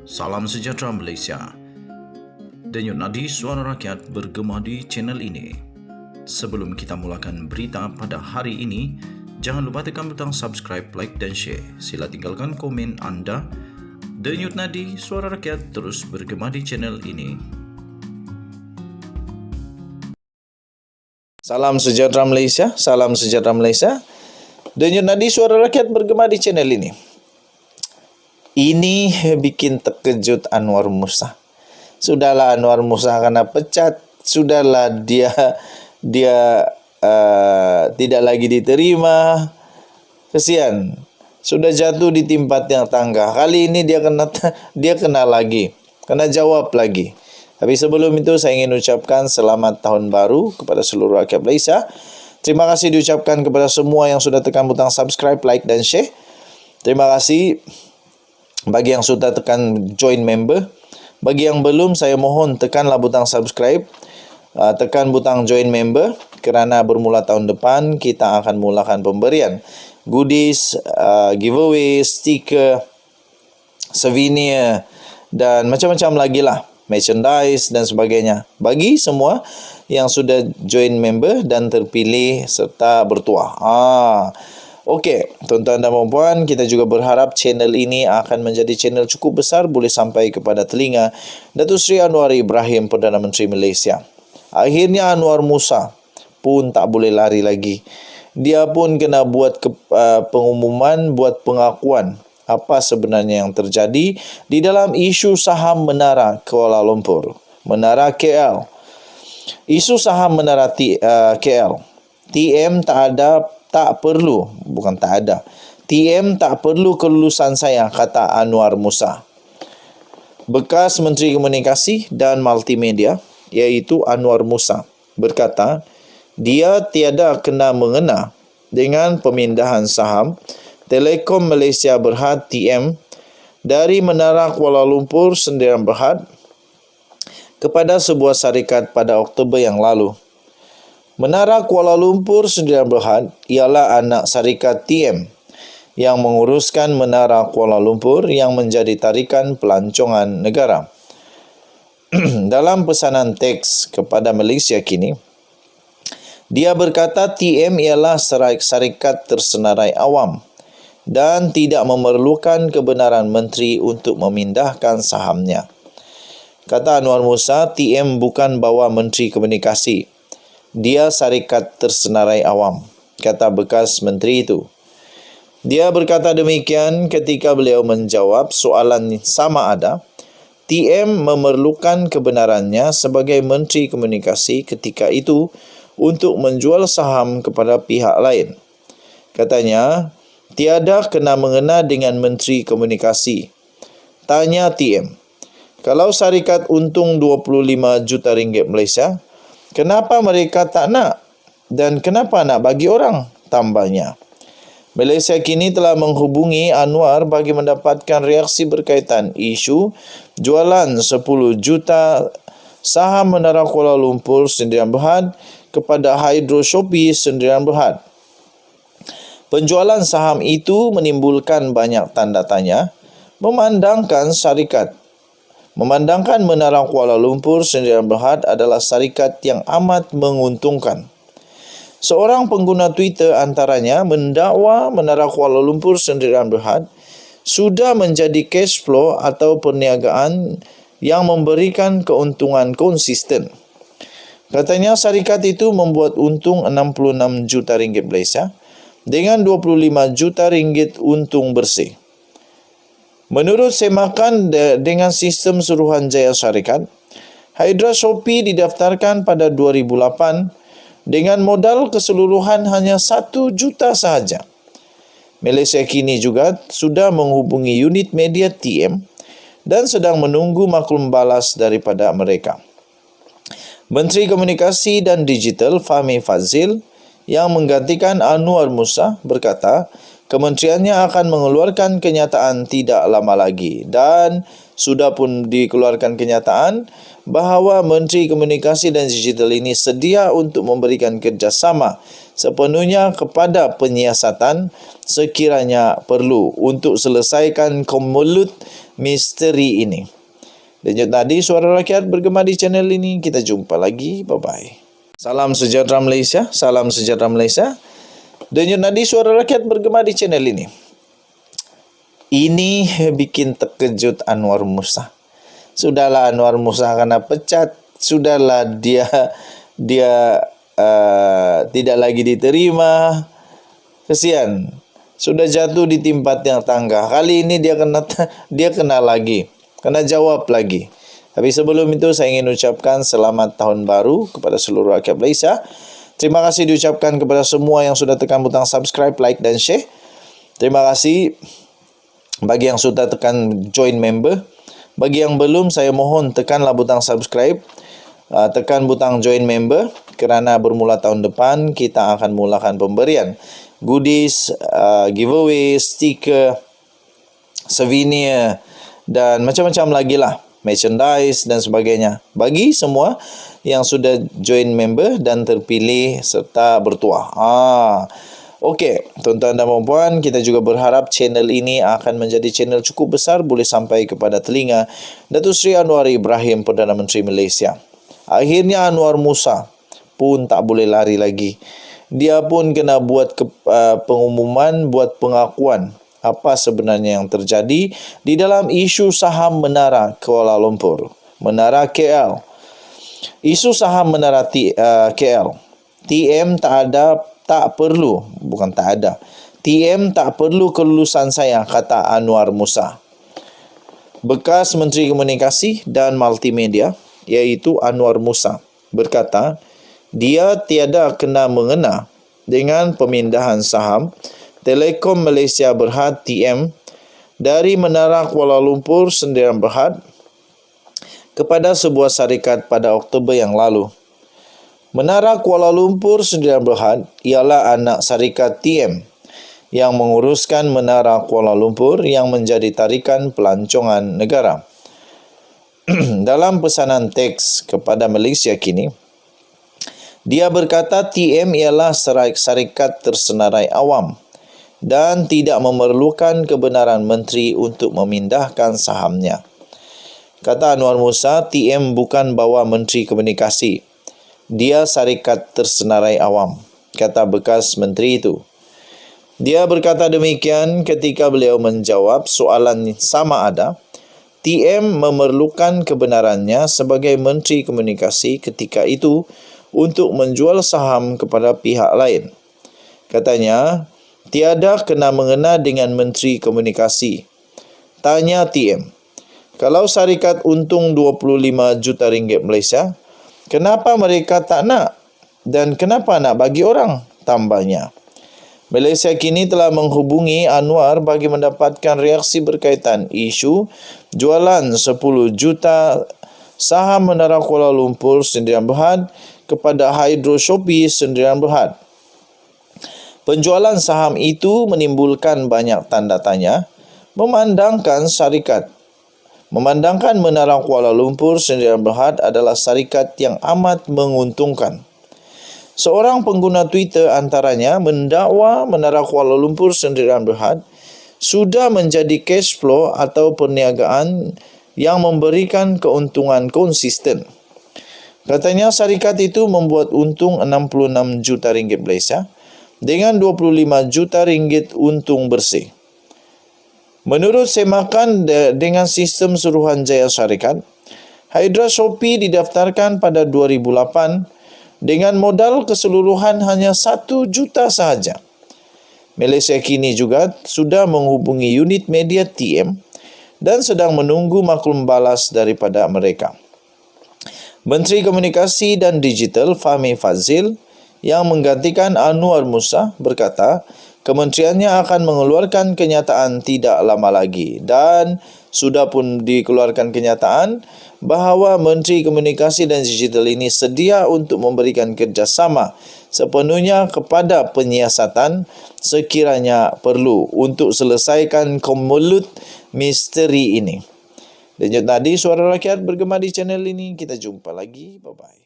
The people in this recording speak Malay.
Salam sejahtera Malaysia. Denyut nadi suara rakyat bergema di channel ini. Sebelum kita mulakan berita pada hari ini, jangan lupa tekan butang subscribe, like dan share. Sila tinggalkan komen anda. Denyut nadi suara rakyat terus bergema di channel ini. Salam sejahtera Malaysia, salam sejahtera Malaysia. Denyut nadi suara rakyat bergema di channel ini. Ini bikin terkejut Anwar Musa. Sudahlah Anwar Musa kena pecat, sudahlah dia tidak lagi diterima. Kesian. Sudah jatuh di tempat yang tangga. Kali ini dia kena lagi, kena jawab lagi. Tapi sebelum itu saya ingin ucapkan selamat tahun baru kepada seluruh rakyat Malaysia. Terima kasih diucapkan kepada semua yang sudah tekan butang subscribe, like dan share. Terima kasih bagi yang sudah tekan join member. Bagi yang belum, saya mohon tekanlah butang subscribe, tekan butang join member, kerana bermula tahun depan kita akan mulakan pemberian goodies, giveaway, stiker, souvenir dan macam-macam lagi lah, merchandise dan sebagainya bagi semua yang sudah join member dan terpilih serta bertuah. Okey, tuan-tuan dan puan-puan, kita juga berharap channel ini akan menjadi channel cukup besar, boleh sampai kepada telinga Datuk Seri Anwar Ibrahim, Perdana Menteri Malaysia. Akhirnya Anwar Musa pun tak boleh lari lagi. Dia pun kena buat pengumuman, buat pengakuan apa sebenarnya yang terjadi di dalam isu saham Menara Kuala Lumpur, Menara KL. Isu saham Menara KL. TM TM tak perlu kelulusan saya, kata Anwar Musa. Bekas Menteri Komunikasi dan Multimedia, iaitu Anwar Musa, berkata dia tiada kena mengena dengan pemindahan saham Telekom Malaysia Berhad TM dari Menara Kuala Lumpur Sdn Bhd kepada sebuah syarikat pada Oktober yang lalu. Menara Kuala Lumpur Sdn Bhd ialah anak syarikat TM yang menguruskan Menara Kuala Lumpur yang menjadi tarikan pelancongan negara. Dalam pesanan teks kepada Malaysia kini, dia berkata TM ialah syarikat tersenarai awam dan tidak memerlukan kebenaran menteri untuk memindahkan sahamnya. Kata Anwar Musa, TM bukan bawah Menteri Komunikasi. Dia syarikat tersenarai awam, kata bekas menteri itu. Dia berkata demikian ketika beliau menjawab soalan sama ada TM memerlukan kebenarannya sebagai Menteri Komunikasi ketika itu untuk menjual saham kepada pihak lain. Katanya, tiada kena mengena dengan Menteri Komunikasi. Tanya TM, kalau syarikat untung 25 juta ringgit Malaysia, kenapa mereka tak nak? Dan kenapa nak bagi orang? Tambahnya. Malaysia kini telah menghubungi Anwar bagi mendapatkan reaksi berkaitan isu jualan 10 juta saham Menara Kuala Lumpur Sdn Bhd kepada Hydro Shopee Sdn Bhd. Penjualan saham itu menimbulkan banyak tanda tanya, memandangkan Menara Kuala Lumpur Sdn Bhd adalah syarikat yang amat menguntungkan. Seorang pengguna Twitter antaranya mendakwa Menara Kuala Lumpur Sdn Bhd sudah menjadi cash flow atau perniagaan yang memberikan keuntungan konsisten. Katanya syarikat itu membuat untung 66 juta ringgit Malaysia dengan 25 juta ringgit untung bersih. Menurut semakan dengan sistem Suruhanjaya Syarikat, Hydro Shopee didaftarkan pada 2008 dengan modal keseluruhan hanya 1 juta sahaja. Malaysia kini juga sudah menghubungi unit media TM dan sedang menunggu maklum balas daripada mereka. Menteri Komunikasi dan Digital Fahmi Fadzil yang menggantikan Anwar Musa berkata, kementeriannya akan mengeluarkan kenyataan tidak lama lagi, dan sudah pun dikeluarkan kenyataan bahawa Menteri Komunikasi dan Digital ini sedia untuk memberikan kerjasama sepenuhnya kepada penyiasatan sekiranya perlu untuk selesaikan kemelut misteri ini. Denyut nadi Suara Rakyat bergema di channel ini. Kita jumpa lagi. Bye-bye. Salam sejahtera Malaysia. Salam sejahtera Malaysia. Denyut nadi Suara Rakyat bergema di channel ini. Ini bikin terkejut Anwar Musa. Sudahlah Anwar Musa kena pecat. Sudahlah dia tidak lagi diterima. Kesian. Sudah jatuh di tempat yang tangga. Kali ini dia kena lagi. Kena jawab lagi. Tapi sebelum itu saya ingin ucapkan selamat tahun baru kepada seluruh rakyat Malaysia. Terima kasih diucapkan kepada semua yang sudah tekan butang subscribe, like dan share. Terima kasih bagi yang sudah tekan join member. Bagi yang belum, saya mohon tekanlah butang subscribe, tekan butang join member, kerana bermula tahun depan kita akan mulakan pemberian goodies, giveaway, stiker, souvenir dan macam-macam lagi lah, merchandise dan sebagainya bagi semua yang sudah join member dan terpilih serta bertuah. Okey, tuan-tuan dan puan-puan, kita juga berharap channel ini akan menjadi channel cukup besar, boleh sampai kepada telinga Datuk Seri Anwar Ibrahim, Perdana Menteri Malaysia. Akhirnya Anwar Musa pun tak boleh lari lagi. Dia pun kena buat pengumuman, buat pengakuan apa sebenarnya yang terjadi di dalam isu saham Menara Kuala Lumpur, Menara KL. Isu saham Menara KL. TM tak perlu kelulusan saya, kata Anwar Musa. Bekas Menteri Komunikasi dan Multimedia, iaitu Anwar Musa, berkata dia tiada kena mengena dengan pemindahan saham Telekom Malaysia Berhad TM dari Menara Kuala Lumpur Sdn Berhad kepada sebuah syarikat pada Oktober yang lalu. Menara Kuala Lumpur Sdn Berhad ialah anak syarikat TM yang menguruskan Menara Kuala Lumpur yang menjadi tarikan pelancongan negara. Dalam pesanan teks kepada Malaysia kini, dia berkata TM ialah syarikat tersenarai awam dan tidak memerlukan kebenaran menteri untuk memindahkan sahamnya. Kata Anwar Musa, TM bukan bawah Menteri Komunikasi. Dia syarikat tersenarai awam, kata bekas menteri itu. Dia berkata demikian ketika beliau menjawab soalan sama ada TM memerlukan kebenarannya sebagai Menteri Komunikasi ketika itu untuk menjual saham kepada pihak lain. Katanya, tiada kena mengena dengan Menteri Komunikasi. Tanya TM, kalau syarikat untung 25 juta ringgit Malaysia, kenapa mereka tak nak? Dan kenapa nak bagi orang? Tambahnya. Malaysia kini telah menghubungi Anwar bagi mendapatkan reaksi berkaitan isu jualan 10 juta saham Menara Kuala Lumpur Sdn Berhad kepada Hydro Shopee Sdn Berhad. Penjualan saham itu menimbulkan banyak tanda tanya, memandangkan Menara Kuala Lumpur Sdn Berhad adalah syarikat yang amat menguntungkan. Seorang pengguna Twitter antaranya mendakwa Menara Kuala Lumpur Sdn Berhad sudah menjadi cash flow atau perniagaan yang memberikan keuntungan konsisten. Katanya syarikat itu membuat untung 66 juta ringgit Malaysia dengan 25 juta ringgit untung bersih. Menurut semakan dengan sistem Suruhanjaya Syarikat, Hydro Shopee didaftarkan pada 2008 dengan modal keseluruhan hanya 1 juta sahaja. Malaysia kini juga sudah menghubungi unit media TM dan sedang menunggu maklum balas daripada mereka. Menteri Komunikasi dan Digital Fahmi Fadzil yang menggantikan Anwar Musa berkata, kementeriannya akan mengeluarkan kenyataan tidak lama lagi dan sudah pun dikeluarkan kenyataan bahawa Menteri Komunikasi dan Digital ini sedia untuk memberikan kerjasama sepenuhnya kepada penyiasatan sekiranya perlu untuk selesaikan kemulut misteri ini. Denyut nadi suara rakyat bergema di channel ini. Kita jumpa lagi. Bye-bye.